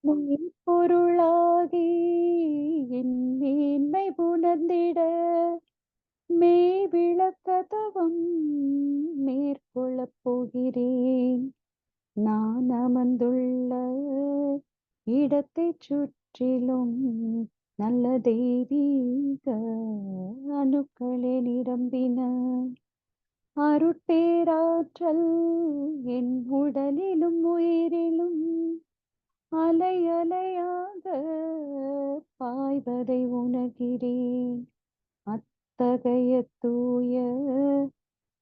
மெய்ப்பொருளாகி என் மேன்மை உணர்ந்திட மெய் விளக்கதவம் மேற்கொள்ளப் போகிறேன். நான் அமர்ந்துள்ள இடத்தைச் சுற்றிலும் நல்ல தெய்வீக அணுக்களே நிரம்பின. அருட்பேராற்றல் என் உடலிலும் உயிரிலும் அலை அலையாக பாய்வதை உணர்கிறேன். அத்தகைய தூய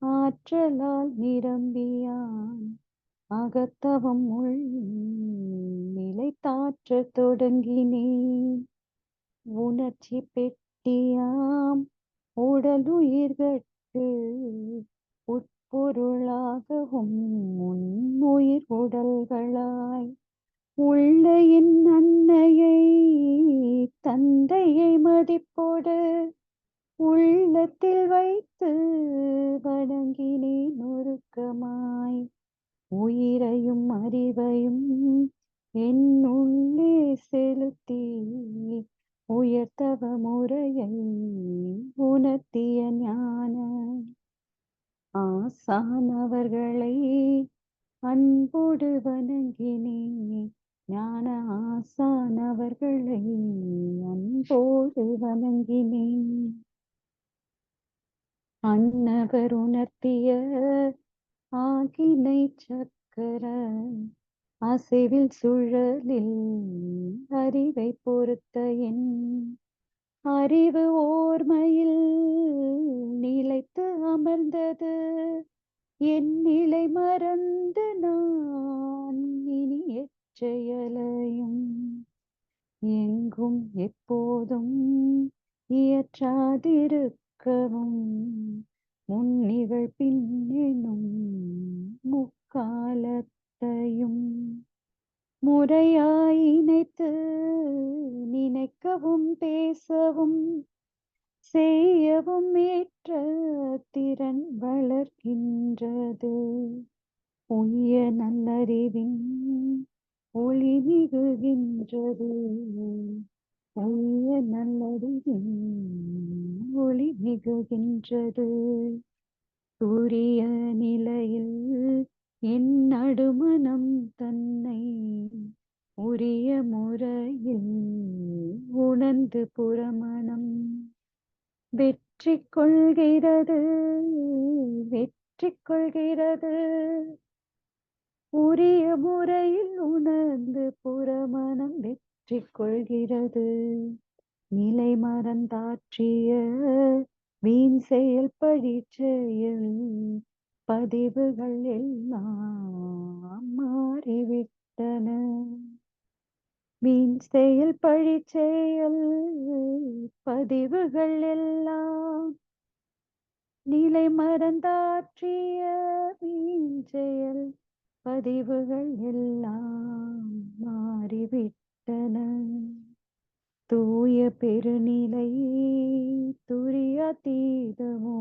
ஆற்றலால் நிரம்பியான் அகத்தவம் உள் நிலைத்தாற்றத் தொடங்கினேன். உணர்ச்சி பெட்டியாம் உடலுயிர்கட்கு உட்பொருளாகவும் உன்னுயிர் உடல்களாய் உள்ள என் அன்னையை தந்தையை மதிப்போடு உள்ளத்தில் வைத்து வணங்கினேன் உருக்கமாய். உயிரையும் அறிவையும் என் உள்ளே செலுத்தி உயர்த்தவ முறையை உணர்த்திய ஞான ஆசானவர்களை அன்போடு வணங்கினேன். ஞான ஆசானவர்களை அன்போடு வணங்கினேன். அன்னவர் உணர்த்திய ஆகினை சக்கர அசைவில் சுழலில் அறிவை பொறுத்த என் அறிவு ஓர்மையில் நிலைத்து அமர்ந்தது. என் நிலை மறந்து நான் இனி எச்செயலையும் எங்கும் எப்போதும் இயற்றாதிருக்கவும் முன்னிகழ் பின்னெனும் முக்காலத்தையும் முறையாய் இணைத்து நினைக்கவும் பேசவும் செய்யவும் ஏற்ற திறன் வளர்க்கின்றது. உய்ய நல்லறிவின் ஒளி மிகுகின்றது. உய்ய நல்லறிவின் ஒளி மிகுகின்றது. சூரிய நிலையில் என் நடுமனம் தன்னை உரிய முறையில் உணர்ந்து புறமணம் வெற்றி கொள்கிறது. வெற்றி கொள்கிறது. உரிய முறையில் உணர்ந்து புறமணம் வெற்றி கொள்கிறது. நிலை மறந்தாற்றிய வீண் செயல் பழி செயல் பதிவுகள் எல்லாம் மாறிவிட்டன. வீண் செயல் பழி செயல் பதிவுகள் எல்லாம் நிலை மறந்தாற்றிய வீண் செயல் பதிவுகள் எல்லாம் மாறிவிட்டன. தூய பெருநிலை துரியதீதமோ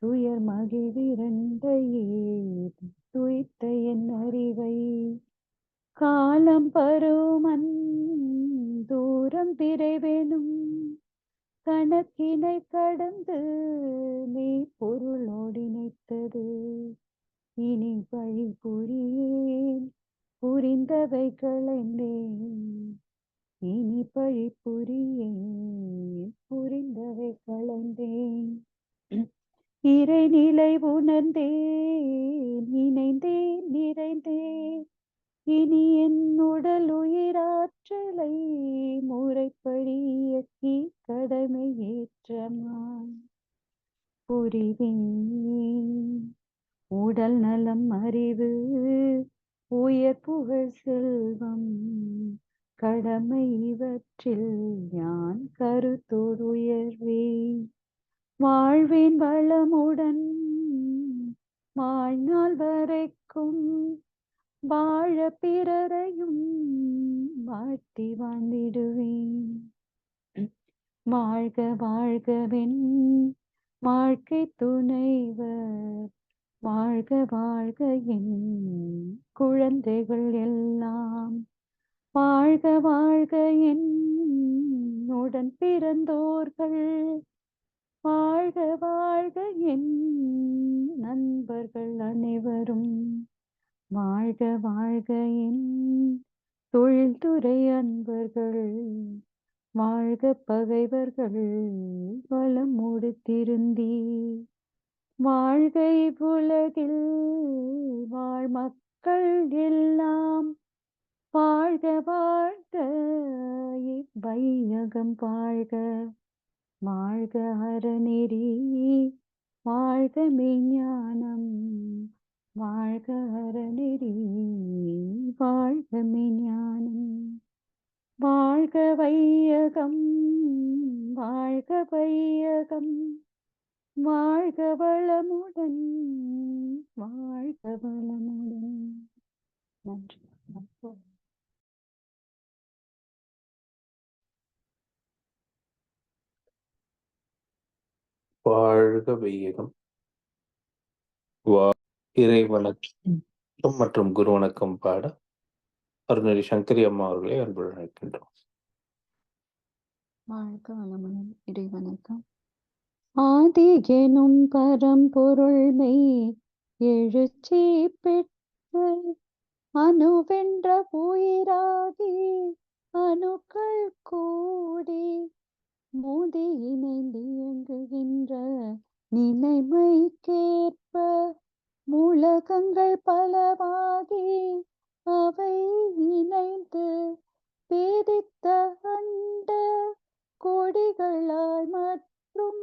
துயர் மகிழ்விரண்டையே துய்த்த என் அறிவை காலம் பருமன் தூரம் விரைவெனும் கணக்கினை கடந்து நீ பொருளோடினைத்தது. இனி வழி புரியேன் புரிந்தவை களைந்தேன். இனி பழி புரியேன் புரிந்தவை களைந்தேன். இறைநிலை உணர்ந்தேன் இணைந்தேன் நிறைந்தேன். இனி என் உடல் உயிராற்றலை முறைப்படி இயக்கி கடமை ஏற்றமாய் புரிவேன். உடல் நலம் அறிவு உயர் புகழ் செல்வம் கடமை இவற்றில் யான் கருத்தோடு உயர்வேன். வாழ்வேன் வளமுடன் வாழ்நாள் வரைக்கும் வாழ பிறரையும் வாழ்த்தி வாழ்ந்திடுவேன். வாழ்க வாழ்கவென் வாழ்க்கை துணைவர் வாழ்க வாழ்க என் குழந்தைகள் எல்லாம், வாழ்க வாழ்க என் உடன் பிறந்தோர்கள், வாழ்க வாழ்க என் நண்பர்கள் அனைவரும், வாழ்க வாழ்க என் தொழில்துறை அன்பர்கள், வாழ்க பகைவர்கள் வளமோடு திருந்தி, வாழ்க இவ்வுலகில் வாழ் மக்கள் எல்லாம், வாழ்க வாழ்க இவ்வையகம் வாழ்க, வாழ்க அறநெறி வாழ்க மெய்ஞானம், வாழ்க அறநெறி வாழ்க மெய்ஞானம், வாழ்க வையகம் வாழ்க வையகம், வாழ்க வளமுடன் வாழ்க வளமுடன். நன்றி. வாழ்க வையகம். இறை வணக்கம் மற்றும் குரு வணக்கம் பாட அருணரி சங்கரி அம்மா அவர்களை அன்புடன் அழைக்கின்றோம். வாழ்க வளமுடன். இறை வணக்கம். ஆதி எனும் பரம்பொருள்மை எழுச்சி பெற்று அணுவென்ற உயிராகி அணுக்கள் கூடி மோதி இணைந்து இயங்குகின்ற நிலைமைக்கேற்ப மூலகங்கள் பலவாகி அவை இணைந்து பேதித்த அண்ட கோடிகளாய் மற்றும்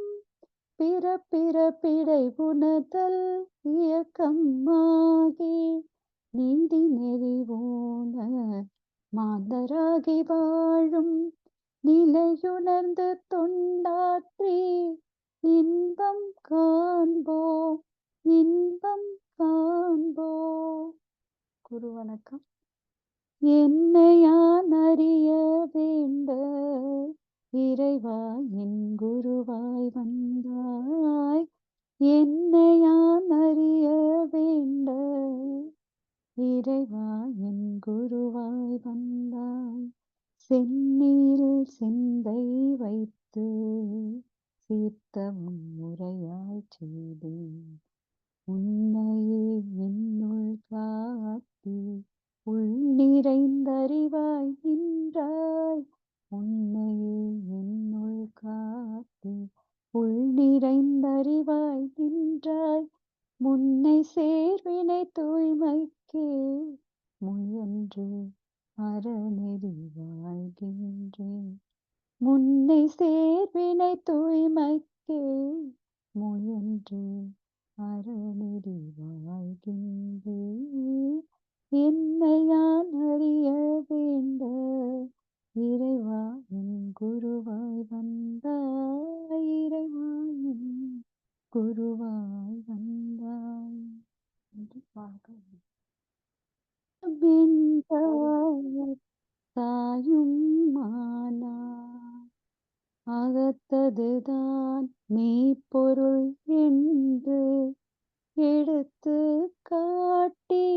பிற பிற பிழை உணர்தல் இயக்கமாகி நீதி நெறிவோன மாந்தராகி வாழும் நிலையுணர்ந்து தொண்டாற்றி இன்பம் காண்போம் இன்பம் காண்போம். குரு வணக்கம். என்னை யான் அறிய வேண்ட இறைவா என் குருவாய் வந்தாய், என்னை யான் அறிய வேண்ட இறைவா என் குருவாய் வந்தாய், சென்னியில் சிந்தை வைத்து சீர்த்தவும் முறையாய் செய்தேன், உன்னையே என்னுள் காட்டி உள் நிறைந்தறிவாய் நின்றாய், உன்னையே என்னுள் காட்டி உள் நிறைந்தறிவாய் நின்றாய், முன்னை சேர்வினை தூய்மைக்கே முயன்று அறநெறி வாழ்கின்றேன், முன்னை சேர்வினை தூய்மைக்கே முயன்று அறநெறி வாழ்கின்றேன், என்னை யான் அறிய வேண்ட இறைவா என் குருவாய் வந்தாய், இறைவா என் குருவாய் வந்தாய். தாயும் மானா அகத்ததுதான் மெய்ப்பொருள் என்று எடுத்து காட்டி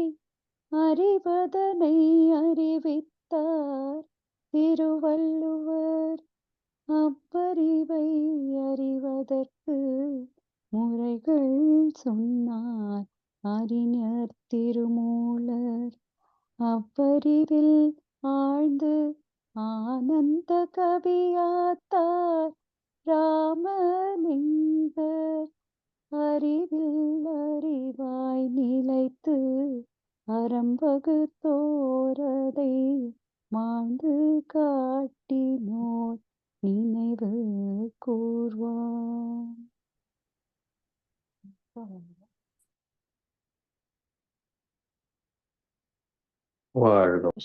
அறிவதனை அறிவித்தார் திருவள்ளுவர், அப்பறிவை அறிவதற்கு முறைகள் சொன்னார் அறிஞர் திருமூலர், அப்பறிவில் ஆழ்ந்து ஆனந்த கவியாத்தார் ராமலிங்கர், அறிவில் அறிவாய் நிலைத்து அறம்பகுத்தோரதை மாண்டு காட்டினோர் நினைவு கூர்வான்.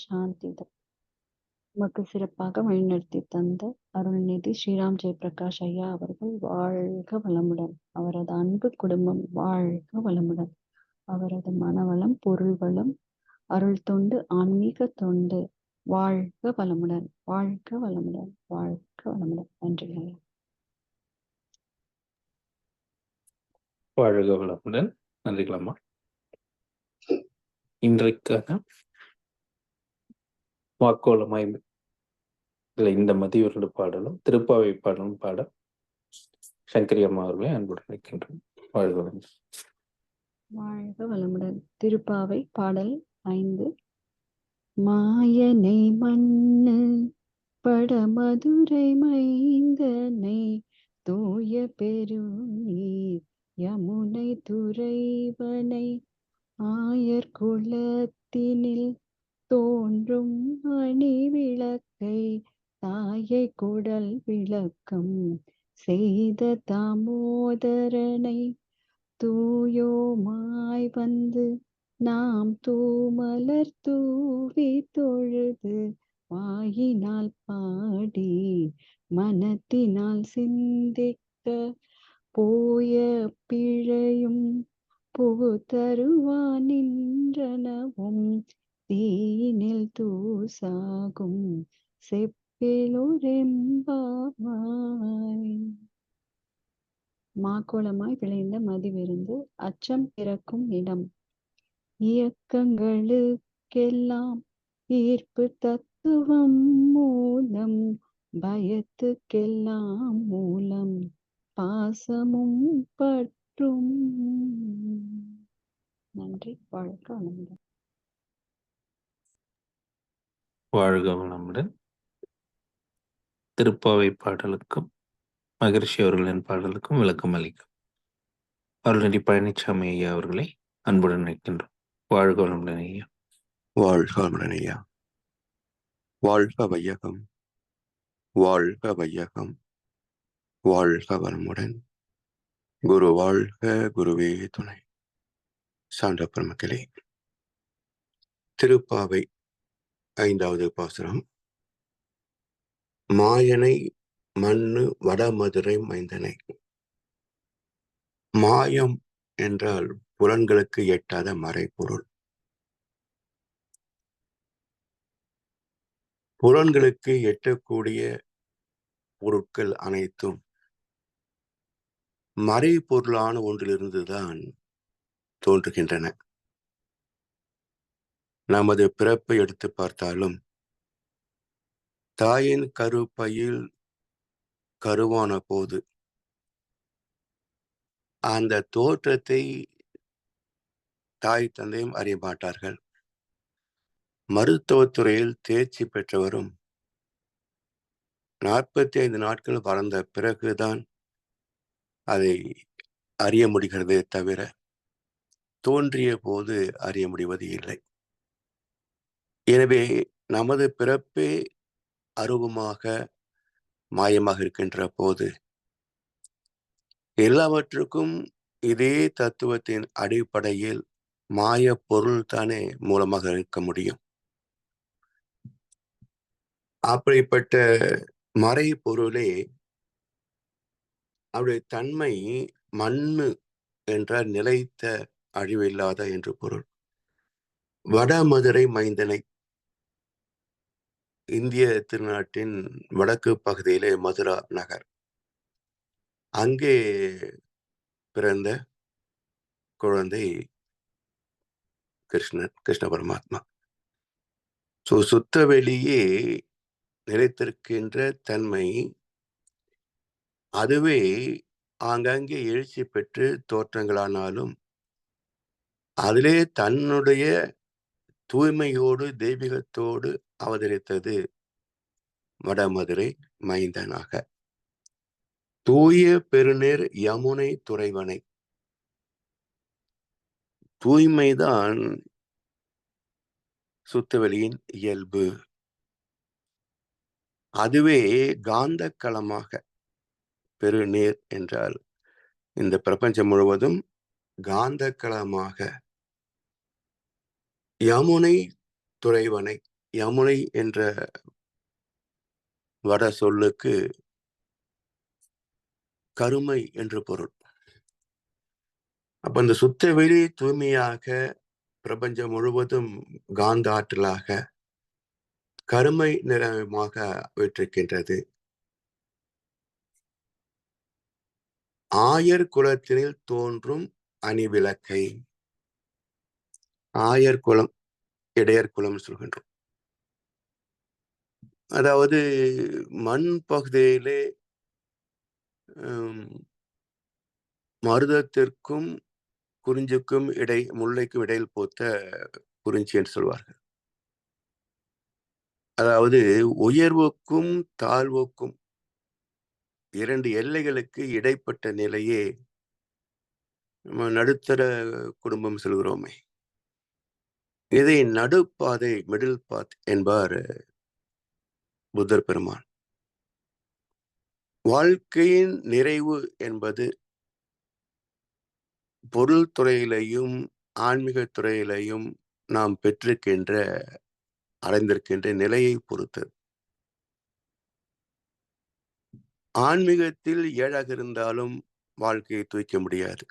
சாந்தி. நமக்கு சிறப்பாக வழிநடத்தி தந்த அருள்நிதி ஸ்ரீராம் ஜெயபிரகாஷ் ஐயா அவர்கள் வாழ்க வளமுடன். அவரது அன்பு குடும்பம் வாழ்க வளமுடன். அவரது மனவளம், பொருள் வளம், அருள் தொண்டு, ஆன்மீக தொண்டு வாழ்க வளமுடன், வாழ்க வளமுடன், வாழ்க வளமுடன். நன்றிகள். வாழ்க வளமுடன். நன்றிகளம்மா. இன்றைக்கான வாக்கோலமாய் இந்த மதியுருடு பாடலும் திருப்பாவை பாடலும் பாட சங்கரி அம்மா அவர்களை அன்புடன் வைக்கின்றோம். வாழ்க வளமுடன். வாழ்க வளமுடன். திருப்பாவை பாடல் 5. மாயனை மண்ணு படமதுரை மைந்தனை தூய பெருநீர் யமுனை துறைவனை ஆயர் குலத்தினில் தோன்றும் மணி விளக்கை தாயை குடல் விளக்கம் செய்த தாமோதரனை தூயோமாய் வந்து நாம் தூமலர் தூவி தொழுது வாயினால் பாடி மனத்தினால் சிந்திக்க போய பிழையும் புகுதருவான் நின்றனவும் தீனில் தூசாகும் செப்பிலொரெம்பாவாய். மாக்கோலமாய் விளைந்த மதிவிருந்து அச்சம் பிறக்கும் இடம். இயக்கங்களுக்கெல்லாம் ஈர்ப்பு தத்துவம் மூலம், பயத்துக்கெல்லாம் மூலம் பாசமும் பற்றும். நன்றி. வாழ்க வளமுடன். வாழ்க வளமுடன். திருப்பாவை பாடலுக்கும் மகரிஷி அவர்களின் பாடலுக்கும் விளக்கம் அளிக்கும் அருள்நெறி பழனிசாமி ஐயா அவர்களை அன்புடன் நிற்கின்றோம். வாழ்க வளமுடன் ஐயா. வாழ்க வளமுடன் ஐயா. வாழ்க வையகம், வாழ்க வையகம், வாழ்க வளமுடன். குரு வாழ்க, குருவே துணை. சான்ற பெருமக்களே, திருப்பாவை 5வது பாசுரம். மாயனை மண்ணு வடமதுரை மைந்தனை. மாயம் என்றால் புலன்களுக்கு எட்டாத மறைபொருள். புலன்களுக்கு எட்டக்கூடிய பொருட்கள் அனைத்தும் மறைபொருளான ஒன்றிலிருந்துதான் தோன்றுகின்றன. நமது பிறப்பை எடுத்து பார்த்தாலும் தாயின் கருப்பையில் கருவான போது அந்த தோற்றத்தை தாய் தந்தையும் அறிய மாட்டார்கள். மருத்துவத்துறையில் தேர்ச்சி பெற்றவரும் 45 நாட்கள் வளர்ந்த பிறகுதான் அதை அறிய முடிகிறதே தவிர தோன்றிய போது அறிய முடிவது இல்லை. எனவே நமது பிறப்பே அருவமாக மாயமாக இருக்கின்ற போது எல்லாவற்றுக்கும் இதே தத்துவத்தின் அடிப்படையில் மாய பொருள் தானே மூலமாக இருக்க முடியும். அப்படிப்பட்ட மறை பொருளே அவருடைய தன்மை மண்ணு என்றால் நிலைத்த அழிவில்லாத என்று பொருள். வடமதுரை மைந்தனை, இந்திய திருநாட்டின் வடக்கு பகுதியிலே மதுரா நகர், அங்கே பிறந்த குழந்தை கிருஷ்ண பரமாத்மா. சுத்த வெளியே நிலைத்திருக்கின்ற தன்மை, அதுவே ஆங்காங்கே எழுச்சி பெற்று தோற்றங்களானாலும் அதிலே தன்னுடைய தூய்மையோடு தெய்வீகத்தோடு அவதரித்தது வடமதுரை மைந்தனாக. தூய பெருநீர் யமுனை துறைவனை. தூய்மைதான் சுத்தவெளியின் இயல்பு. அதுவே காந்த களமாக, பெருநீர் என்றால் இந்த பிரபஞ்சம் முழுவதும் காந்த களமாக யமுனை துறைவனை. யமுனை என்ற வட சொல்லுக்கு கருமை என்று பொருள். அப்ப இந்த சுத்தவெளி தூய்மையாக, பிரபஞ்சம் முழுவதும் காந்த ஆற்றலாக, கருமை நிறமாக விட்டிருக்கின்றது. ஆயர் குலத்தினில் தோன்றும் அணி விளக்கை ஆயர் குலம் இடையர் குலம் சொல்கின்றோம். அதாவது மண் பகுதியிலே மருதத்திற்கும் குறிஞ்சிக்கும் முல்லைக்கும் இடையில் போத்த குறிஞ்சி என்று சொல்வார்கள். அதாவது உயர்வுக்கும் தாழ்வுக்கும் 2 எல்லைகளுக்கு இடைப்பட்ட நிலையே நம்ம நடுத்தர குடும்பம் சொல்கிறோமே, இதை நடுப்பாதை மிடில் பாத் என்பார் புத்தர் பெருமான். வாழ்க்கையின் நிறைவு என்பது பொருள் துறையிலையும் ஆன்மீக துறையிலையும் நாம் அடைந்திருக்கின்ற நிலையை பொறுத்தது. ஆன்மீகத்தில் ஏழாக இருந்தாலும் வாழ்க்கையை தூய்க்க முடியாது.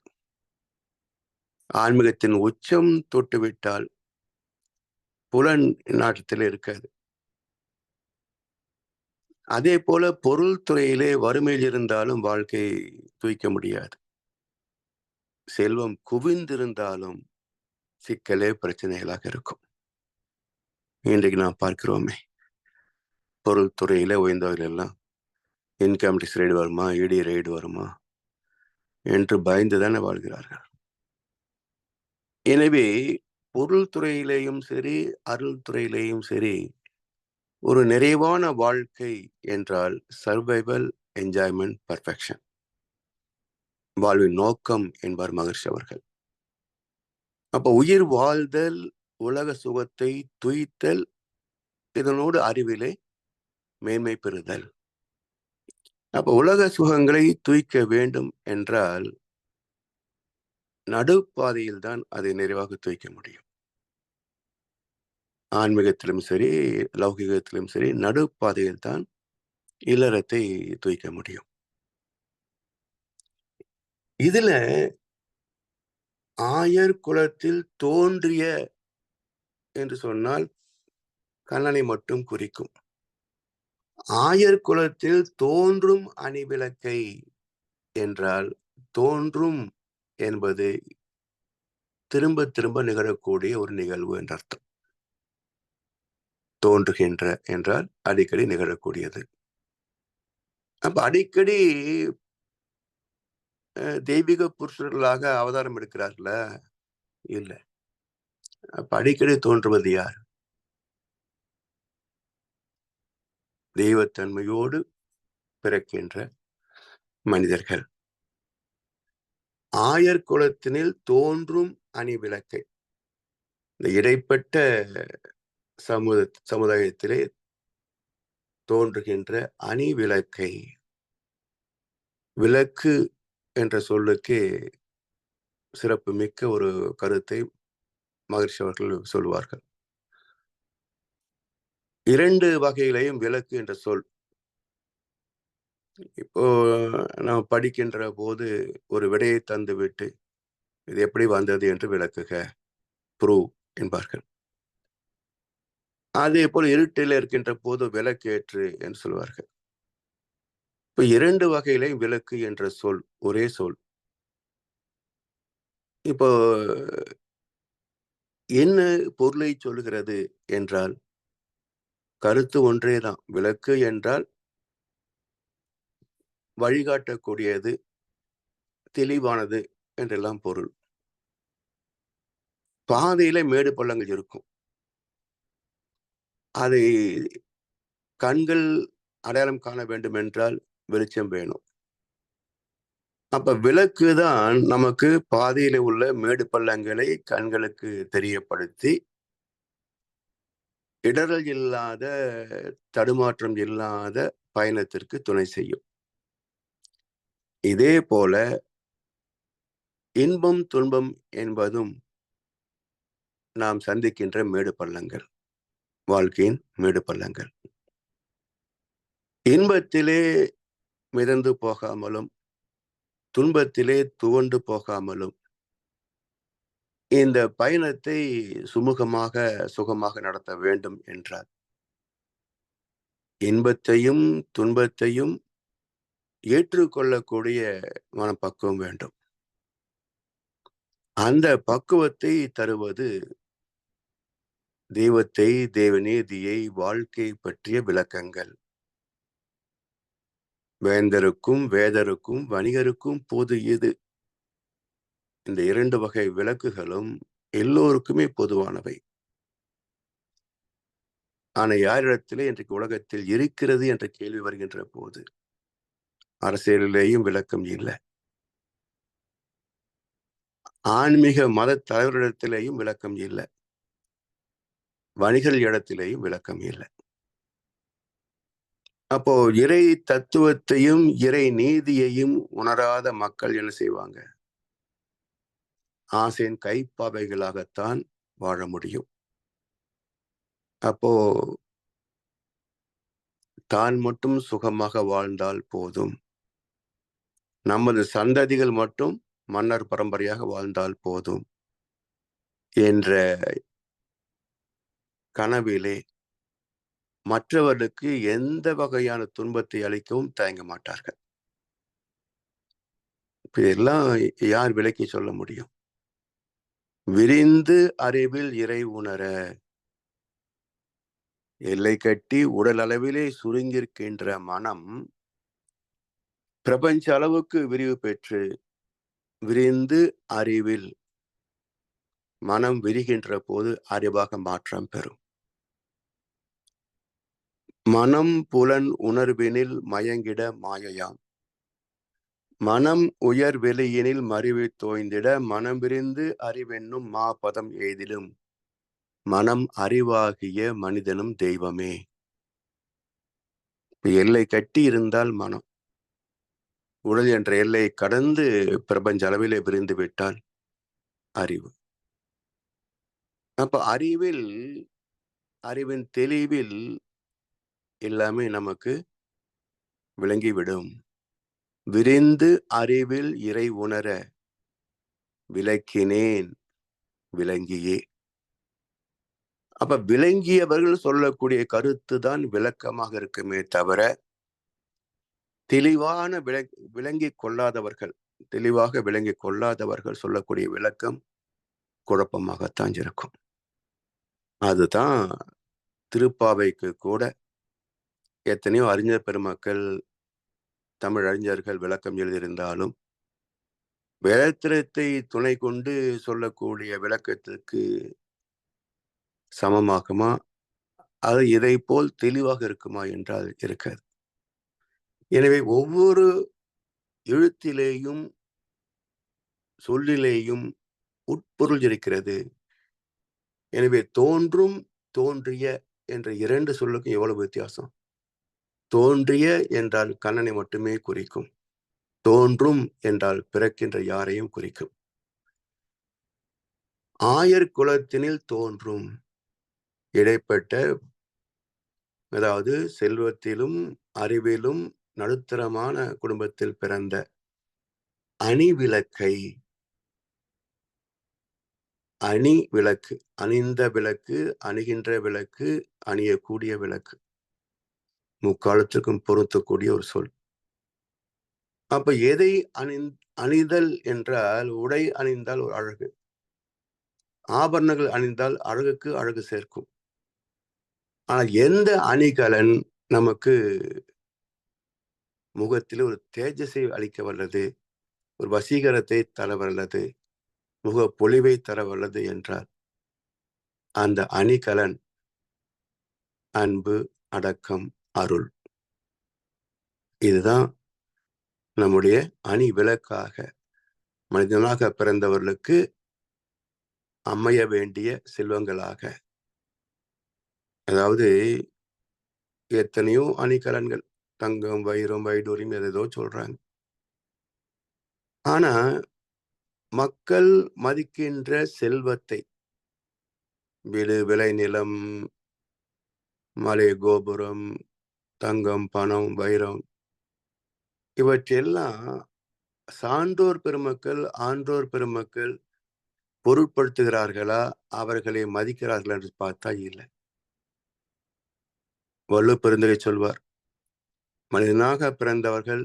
ஆன்மீகத்தின் உச்சம் தொட்டுவிட்டால் புலன் நாட்டத்தில் இருக்காது. அதே போல பொருள் துறையிலே வறுமையில் இருந்தாலும் வாழ்க்கையை தூய்க்க முடியாது. செல்வம் குவிந்திருந்தாலும் சிக்கலே பிரச்சனைகளாக இருக்கும். இன்றைக்கு நாம் பார்க்கிறோமே, பொருள் துறையில உயர்ந்தவர்கள் எல்லாம் இன்கம் டேக்ஸ் ரைடு வருமா, இடி ரைடு வருமா என்று பயந்துதானே வாழ்கிறார்கள். எனவே பொருள் துறையிலேயும் சரி, அருள் துறையிலேயும் சரி, ஒரு நிறைவான வாழ்க்கை என்றால் சர்வைவல், என்ஜாய்மெண்ட், பர்ஃபெக்ஷன், வாழ்வின் நோக்கம் என்பார் மகர்ஷி அவர்கள். அப்ப உயிர் வாழ்தல், உலக சுகத்தை துய்த்தல், இதனோடு அறிவிலே மேன்மை பெறுதல். அப்ப உலக சுகங்களை தூய்க்க வேண்டும் என்றால் நடுப்பாதையில் தான் அதை நிறைவாக தூய்க்க முடியும். ஆன்மீகத்திலும் சரி, லௌகிகத்திலும் சரி, நடுப்பாதையில் தான் இல்லறத்தை தூய்க்க முடியும். இதுல ஆயர் குலத்தில் தோன்றிய என்று சொன்னால் கண்ணனை மட்டும் குறிக்கும். ஆயர் குலத்தில் தோன்றும் அணிவிளக்கை என்றால் தோன்றும் என்பது திரும்ப திரும்ப நிகழக்கூடிய ஒரு நிகழ்வு என்ற அர்த்தம். தோன்றுகின்ற என்றால் அடிக்கடி நிகழக்கூடியது. அப்ப அடிக்கடி தெய்வீக புருஷர்களாக அவதாரம் எடுக்கிறார்கள? இல்ல. அப்ப அடிக்கடி தோன்றுவது யார்? தெய்வத்தன்மையோடு பிறக்கின்ற மனிதர்கள். ஆயர் குலத்தினில் தோன்றும் அணி விளக்கை, இந்த இடைப்பட்ட சமுதாயத்திலே தோன்றுகின்ற அணி விளக்கை. விளக்கு என்ற சொல்லுக்கு சிறப்பு மிக்க ஒரு கருத்தை மகர்ஷி அவர்கள் சொல்வார்கள். 2 வகையிலையும் விளக்கு என்ற சொல். இப்போ நாம் படிக்கின்ற போது ஒரு விடையை தந்துவிட்டு இது எப்படி வந்தது என்று விளக்குக, ப்ரூவ் என்பார்கள். அதே போல் இருட்டில் இருக்கின்ற போது விளக்கேற்று என்று சொல்வார்கள். இப்ப 2 வகையிலையும் விளக்கு என்ற சொல் ஒரே சொல். இப்போ என்ன பொருளை சொல்லுகிறது என்றால் கருத்து ஒன்றேதான். விளக்கு என்றால் வழிகாட்டக்கூடியது, தெளிவானது என்றெல்லாம் பொருள். பாதையில மேடு பள்ளங்கள் இருக்கும். அதை கண்கள் அடையாளம் காண வேண்டும் என்றால் வெளிச்சம் வேணும். அப்ப விளக்கு தான் நமக்கு பாதையில உள்ள மேடு பள்ளங்களை கண்களுக்கு தெரியப்படுத்தி இடரல் இல்லாத, தடுமாற்றம் இல்லாத பயணத்திற்கு துணை செய்யும். இதே போல இன்பம் துன்பம் என்பதும் நாம் சந்திக்கின்ற மேடு பள்ளங்கள், வாழ்க்கையின் மேடு பள்ளங்கள். இன்பத்திலே மிதந்து போகாமலும் துன்பத்திலே துவண்டு போகாமலும் இந்த பயணத்தை சுமூகமாக சுகமாக நடத்த வேண்டும் என்றார். இன்பத்தையும் துன்பத்தையும் ஏற்றுக்கொள்ளக்கூடிய மனப்பக்குவம் வேண்டும். அந்த பக்குவத்தை தருவது தெய்வத்தை, தேவநீதியை, வாழ்க்கை பற்றிய விளக்கங்கள். வேந்தருக்கும் வேதருக்கும் வணிகருக்கும் பொது இது. இந்த 2 வகை விளக்குகளும் எல்லோருக்குமே பொதுவானவை. ஆனா யாரிடத்திலே இன்றைக்கு உலகத்தில் இருக்கிறது என்ற கேள்வி வருகின்ற போது அரசியலிலேயும் விளக்கம் இல்லை, ஆன்மீக மத தலைவரிடத்திலேயும் விளக்கம் இல்லை, வணிகர் இடத்திலேயும் விளக்கம் இல்லை. அப்போ இறை தத்துவத்தையும் இறை நீதியையும் உணராத மக்கள் என்ன செய்வாங்க? ஆசையின் கைப்பாவைகளாகத்தான் வாழ முடியும். அப்போ தான் மட்டும் சுகமாக வாழ்ந்தால் போதும், நமது சந்ததிகள் மட்டும் மன்னர் பரம்பரையாக வாழ்ந்தால் போதும் என்ற கனவிலே மற்றவர்களுக்கு எந்த வகையான துன்பத்தை அளிக்கவும் தயங்க மாட்டார்கள். இதெல்லாம் யார் விலக்கி சொல்ல முடியும்? விரிந்து அறிவில் இறை உணர, எல்லை கட்டி உடல் அளவிலே சுருங்கியிருக்கின்ற மனம் பிரபஞ்ச அளவுக்கு விரிவு பெற்று விரிந்து அறிவில் மனம் விரிகின்ற போது அறிவாக மாற்றம் பெறும். மனம் புலன் உணர்வினில் மயங்கிட மாயையாம், மனம் உயர் வெளியினில் மறிவு தோய்ந்திட மனம் விரிந்து அறிவென்னும் மாபதம் எய்திலும் மனம் அறிவாகிய மனிதனும் தெய்வமே. எல்லை கட்டி இருந்தால் மனம், உடல் என்ற எல்லையை கடந்து பிரபஞ்ச அளவிலே விரிந்து விட்டால் அறிவு. அப்ப அறிவின் தெளிவில் எல்லாமே நமக்கு விளங்கிவிடும். விரிந்து அறிவில் இறை உணர விளக்கினேன் விளங்கியே. அப்ப விளங்கியவர்கள் சொல்லக்கூடிய கருத்து தான் விளக்கமாக இருக்குமே தவிர, தெளிவான தெளிவாக விளங்கி கொள்ளாதவர்கள் சொல்லக்கூடிய விளக்கம் குழப்பமாகத்தான் இருக்கும். அதுதான் திருப்பாவைக்கு கூட எத்தனையோ அறிஞர் பெருமக்கள், தமிழ் அறிஞர்கள் விளக்கம் எழுதியிருந்தாலும் வேத்திரத்தை துணை கொண்டு சொல்லக்கூடிய விளக்கத்திற்கு சமமாகுமா? அது இதை போல் தெளிவாக இருக்குமா என்றால் இருக்காது. எனவே ஒவ்வொரு எழுத்திலேயும் சொல்லிலேயும் உட்பொருள் இருக்கிறது. எனவே தோன்றும் தோன்றிய என்ற 2 சொல்லுக்கும் எவ்வளவு வித்தியாசம்? தோன்றிய என்றால் கண்ணனை மட்டுமே குறிக்கும், தோன்றும் என்றால் பிறக்கின்ற யாரையும் குறிக்கும். ஆயர் குலத்தினில் தோன்றும், இடைப்பட்ட, அதாவது செல்வத்திலும் அறிவிலும் நடுத்தரமான குடும்பத்தில் பிறந்த அணி விளக்கை, அணி விளக்கு, அணிந்த விளக்கு, அணிகின்ற விளக்கு, அணியக்கூடிய விளக்கு, முக்காலத்துக்கும் பொருத்தக்கூடிய ஒரு சொல். அப்ப எதை அணிதல் என்றால், உடை அணிந்தால் ஒரு அழகு, ஆபரணங்கள் அணிந்தால் அழகுக்கு அழகு சேர்க்கும். ஆனால் எந்த அணிகலன் நமக்கு முகத்தில் ஒரு தேஜஸை அளிக்க வல்லது, ஒரு வசீகரத்தை தர வல்லது, முக பொலிவை தர வல்லது என்றால் அந்த அணிகலன் அன்பு, அடக்கம், அருள். இதுதான் நம்முடைய அணி விளக்காக மனிதனாக பிறந்தவர்களுக்கு அமைய வேண்டிய செல்வங்களாக. அதாவது எத்தனையோ அணிகலன்கள், தங்கம், வைரம், வைடூரியம் ஏதோ சொல்றாங்க. ஆனா மக்கள் மதிக்கின்ற செல்வத்தை, வீடு, விளைநிலம், மலை, கோபுரம், தங்கம், பணம், வைரம், இவற்றெல்லாம் சான்றோர் பெருமக்கள், ஆன்றோர் பெருமக்கள் பொருட்படுத்துகிறார்களா, அவர்களை மதிக்கிறார்கள் என்று பார்த்தா இல்லை. வள்ளுவ பெருந்தகை சொல்வார், மனிதனாக பிறந்தவர்கள்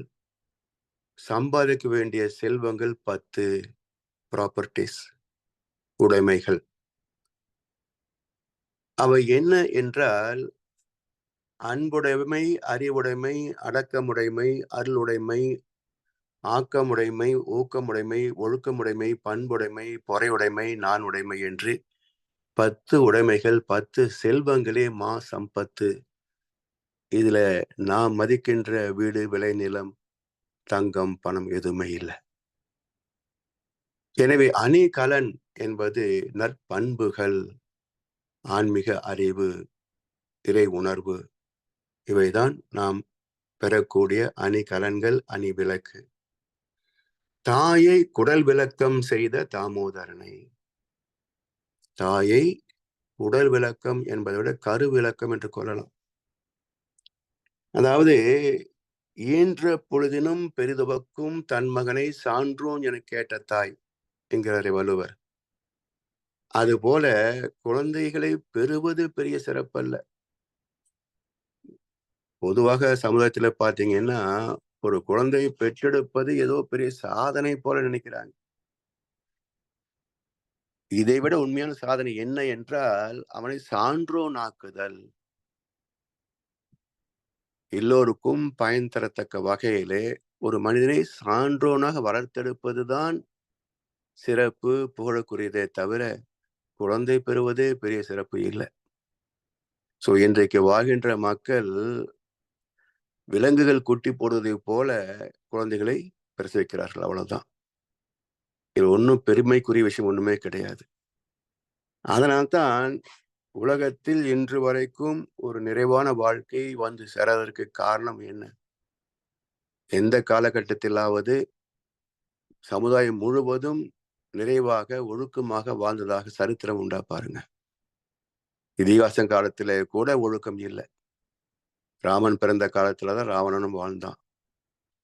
சம்பாதிக்க வேண்டிய செல்வங்கள் 10 ப்ராப்பர்ட்டிஸ், உடைமைகள். அவை என்ன என்றால் அன்புடைமை, அறிவுடைமை, அடக்கமுடைமை, அருளுடைமை, ஆக்கமுடைமை, ஊக்கமுடைமை, ஒழுக்கமுடைமை, பண்புடைமை, பொறையுடைமை, நானுடைமை என்று 10 உடைமைகள், 10 செல்வங்களே மா சம்பத்து. இதுல நாம் மதிக்கின்ற வீடு, விளைநிலம், தங்கம், பணம் எதுவுமே இல்லை. எனவே அணிகலன் என்பது நற்பண்புகள், ஆன்மீக அறிவு, இறை உணர்வு, இவைதான் நாம் பெறக்கூடிய அணிகலன்கள், அணி விளக்கு. தாயை குடல் விளக்கம் செய்த தாமோதரனை. தாயை உடல் விளக்கம் என்பதை விட கரு விளக்கம் என்று கொள்ளலாம். அதாவது ஈன்ற பொழுதினும் பெரிதுவக்கும் தன் மகனை சான்றோன் என கேட்ட தாய் என்கிறார் வள்ளுவர். அதுபோல குழந்தைகளை பெறுவது பெரிய சிறப்பல்ல. பொதுவாக சமுதாயத்துல பாத்தீங்கன்னா ஒரு குழந்தையை பெற்றெடுப்பது ஏதோ பெரிய சாதனை போல நினைக்கிறாங்க. இதைவிட உண்மையான சாதனை என்ன என்றால் அவனை சான்றோன் ஆக்குதல். எல்லோருக்கும் பயன் தரத்தக்க வகையிலே ஒரு மனிதனை சான்றோனாக வளர்த்தெடுப்பதுதான் சிறப்பு, புகழக்குரியதே தவிர குழந்தை பெறுவதே பெரிய சிறப்பு இல்லை. சோ இன்றைக்கு வாழ்கின்ற மக்கள் விலங்குகள் குட்டி போடுவதை போல குழந்தைகளை பிரசவிக்கிறார்கள், அவ்வளவுதான். இது ஒன்றும் பெருமைக்குரிய விஷயம் ஒண்ணுமே கிடையாது. அதனால்தான் உலகத்தில் இன்று வரைக்கும் ஒரு நிறைவான வாழ்க்கை வந்து சேராததற்கு காரணம் என்ன? எந்த காலகட்டத்திலாவது சமுதாயம் முழுவதும் நிறைவாக ஒழுக்கமாக வாழ்ந்ததாக சரித்திரம் உண்டா பாருங்க. இதிகாசம் காலத்திலே கூட ஒழுக்கம் இல்லை. ராமன் பிறந்த காலத்துலதான் ராவணனும் வாழ்ந்தான்.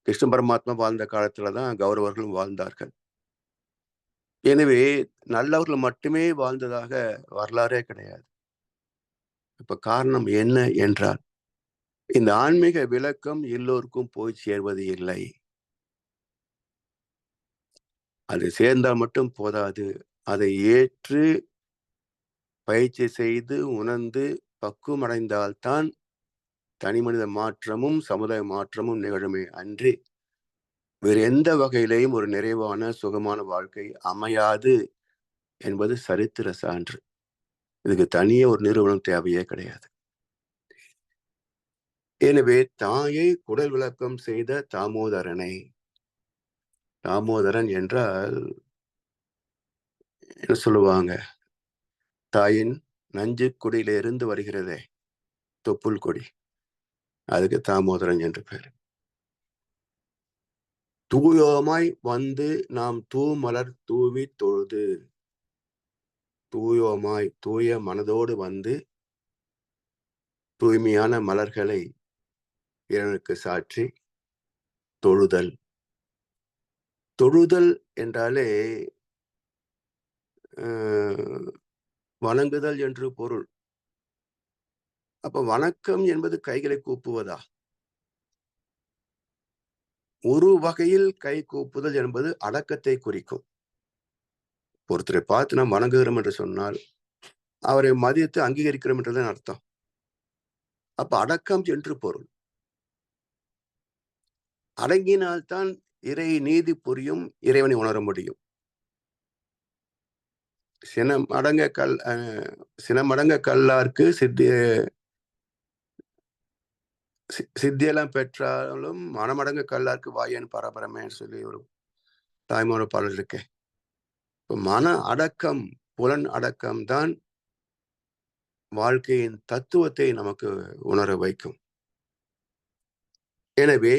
கிருஷ்ண பரமாத்மா வாழ்ந்த காலத்துலதான் கௌரவர்களும் வாழ்ந்தார்கள். எனவே நல்லவர்கள் மட்டுமே வாழ்ந்ததாக வரலாறே கிடையாது. இப்ப காரணம் என்ன என்றால் இந்த ஆன்மீக விளக்கம் எல்லோருக்கும் போய் சேர்வது இல்லை. அது சேர்ந்தால் மட்டும் போதாது, அதை ஏற்று பயிற்சி செய்து உணர்ந்து பக்குவம் அடைந்தால்தான் தனி மனித மாற்றமும் சமுதாய மாற்றமும் நிகழுமே அன்றி வேறு எந்த வகையிலேயும் ஒரு நிறைவான சுகமான வாழ்க்கை அமையாது என்பது சரித்திர சான்று. இதுக்கு தனியே ஒரு நிறுவனம் தேவையே கிடையாது. எனவே தாயை குடல் விளக்கம் செய்த தாமோதரனை. தாமோதரன் என்றால் என்ன சொல்லுவாங்க? தாயின் நஞ்சு கொடியிலிருந்து வருகிறதே தொப்புள் கொடி, அதுக்கு தாமோதரன் என்று பேர். தூயோமாய் வந்து நாம் தூமலர் தூவி தொழுது. தூயோமாய் தூய மனதோடு வந்து தூய்மையான மலர்களை இறைவனுக்கு சாற்றி தொழுதல். தொழுதல் என்றாலே வணங்குதல் என்று பொருள். அப்ப வணக்கம் என்பது கைகளை கூப்புவதா? ஒரு வகையில் கை கூப்புதல் என்பது அடக்கத்தை குறிக்கும். ஒருத்தரை பார்த்து நாம் வணங்குகிறோம் என்று சொன்னால் அவரை மதித்து அங்கீகரிக்கிறோம் என்றுதான் அர்த்தம். அப்ப அடக்கம் என்று பொருள். அடங்கினால்தான் இறை நீதி புரியும், இறைவனை உணர முடியும். சினமடங்க கல்லார்க்கு சித்தியெல்லாம் பெற்றாலும் மனமடங்க கல்லார்க்கு வாயன் பரபரமேன்னு சொல்லி ஒரு தாய்மொழி பாடல் இருக்கே. மன அடக்கம், புலன் அடக்கம் தான் வாழ்க்கையின் தத்துவத்தை நமக்கு உணர வைக்கும். எனவே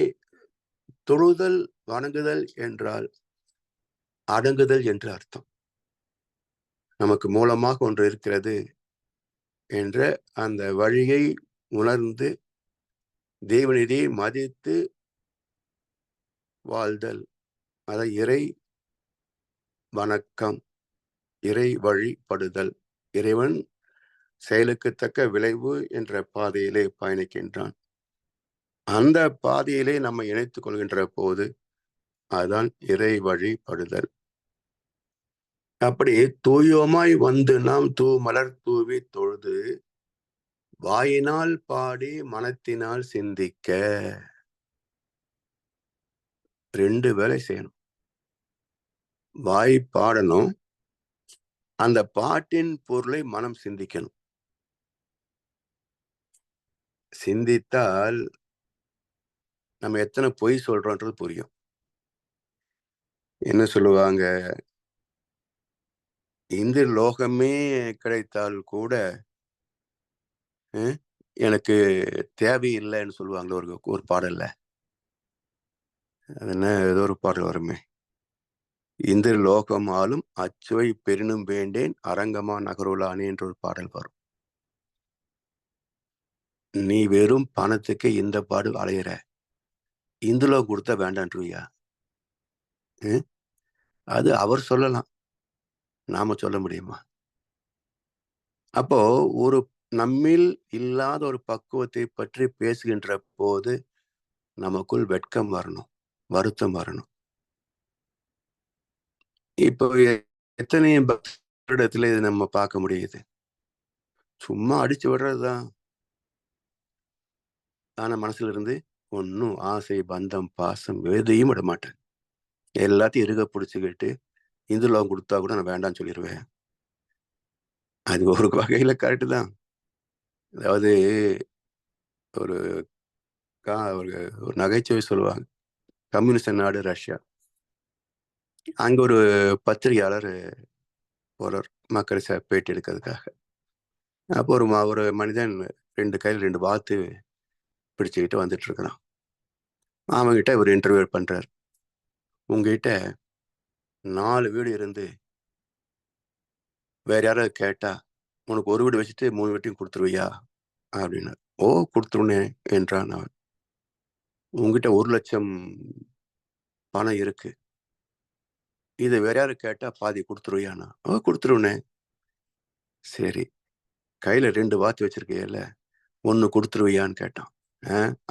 தொழுதல், வணங்குதல் என்றால் அடங்குதல் என்று அர்த்தம். நமக்கு மூலமாக ஒன்று இருக்கிறது என்ற அந்த வழியை உணர்ந்து தேவனிடையே மதித்து வாழ்தல், அதை இறை வணக்கம், இறை வழிபடுதல். இறைவன் செயலுக்கு தக்க விளைவு என்ற பாதையிலே பயணிக்கின்றான். அந்த பாதையிலே நம்ம இணைத்துக் கொள்கின்ற போது அதுதான் இறை வழிபடுதல். அப்படி தூயோமாய் வந்து நாம் மலர் தூவி தொழுது வாயினால் பாடி மனத்தினால் சிந்திக்க 2 வேலை செய்யணும். வாய் பாடணும், அந்த பாட்டின் பொருளை மனம் சிந்திக்கணும். சிந்தித்தால் நம்ம எத்தனை பொய் சொல்றோன்றது புரியும். என்ன சொல்லுவாங்க, இந்த லோகமே கிடைத்தால் கூட எனக்கு தேவையில்லைன்னு சொல்லுவாங்களே ஒரு பாடல்ல. அது என்ன, ஏதோ ஒரு பாடல் வருமே, இந்த லோகம் ஆளும் அச்சுவை பெரினும் வேண்டேன் அரங்கமா நகருளானே என்ற ஒரு பாடல் வரும். நீ வெறும் பணத்துக்கு இந்த பாடு அலையிற, இந்த லோகம் கொடுத்தா வேண்டான்றியா? அது அவர் சொல்லலாம், நாம சொல்ல முடியுமா? அப்போ ஒரு நம்மில் இல்லாத ஒரு பக்குவத்தை பற்றி பேசுகின்ற போது நமக்குள் வெட்கம் வரணும், வருத்தம் வரணும். இப்போ எத்தனை இடத்துல இது நம்ம பார்க்க முடியுது, சும்மா அடிச்சு விடுறதுதான். ஆனா மனசுல இருந்து ஒன்னும் ஆசை பந்தம் பாசம் எதையும் விட மாட்டேன். எல்லாத்தையும் இருக பிடிச்சுக்கிட்டு இந்த லோகம் கொடுத்தா கூட நான் வேண்டாம்னு சொல்லிடுவேன். அது ஒரு வகையில கரெக்டு தான். அதாவது ஒரு ஒரு நகைச்சுவை சொல்லுவாங்க. கம்யூனிஸ்ட் நாடு ரஷ்யா. அங்க ஒரு பத்திரிகையாளர் போறார் மக்களை பேட்டி எடுக்கிறதுக்காக. அப்போ ஒரு மனிதன் 2 கையில் 2 வாத்து பிடிச்சுக்கிட்டு வந்துட்டு இருக்கிறான். அவன்கிட்ட ஒரு இன்டர்வியூ பண்றாரு. உங்ககிட்ட 4 வீடு இருந்து வேற யாராவது கேட்டா உனக்கு ஒரு வீடு வச்சுட்டு 3 வீட்டையும் கொடுத்துருவியா அப்படின்னு. ஓ கொடுத்துருனே என்றான் அவன். உங்ககிட்ட 1 லட்சம் பணம் இருக்கு, இதை வேற யாரு கேட்டா பாதி கொடுத்துருவியானா? ஓ கொடுத்துருவனே. சரி, கையில 2 வாத்து வச்சிருக்கையில 1 கொடுத்துருவியான்னு கேட்டான்.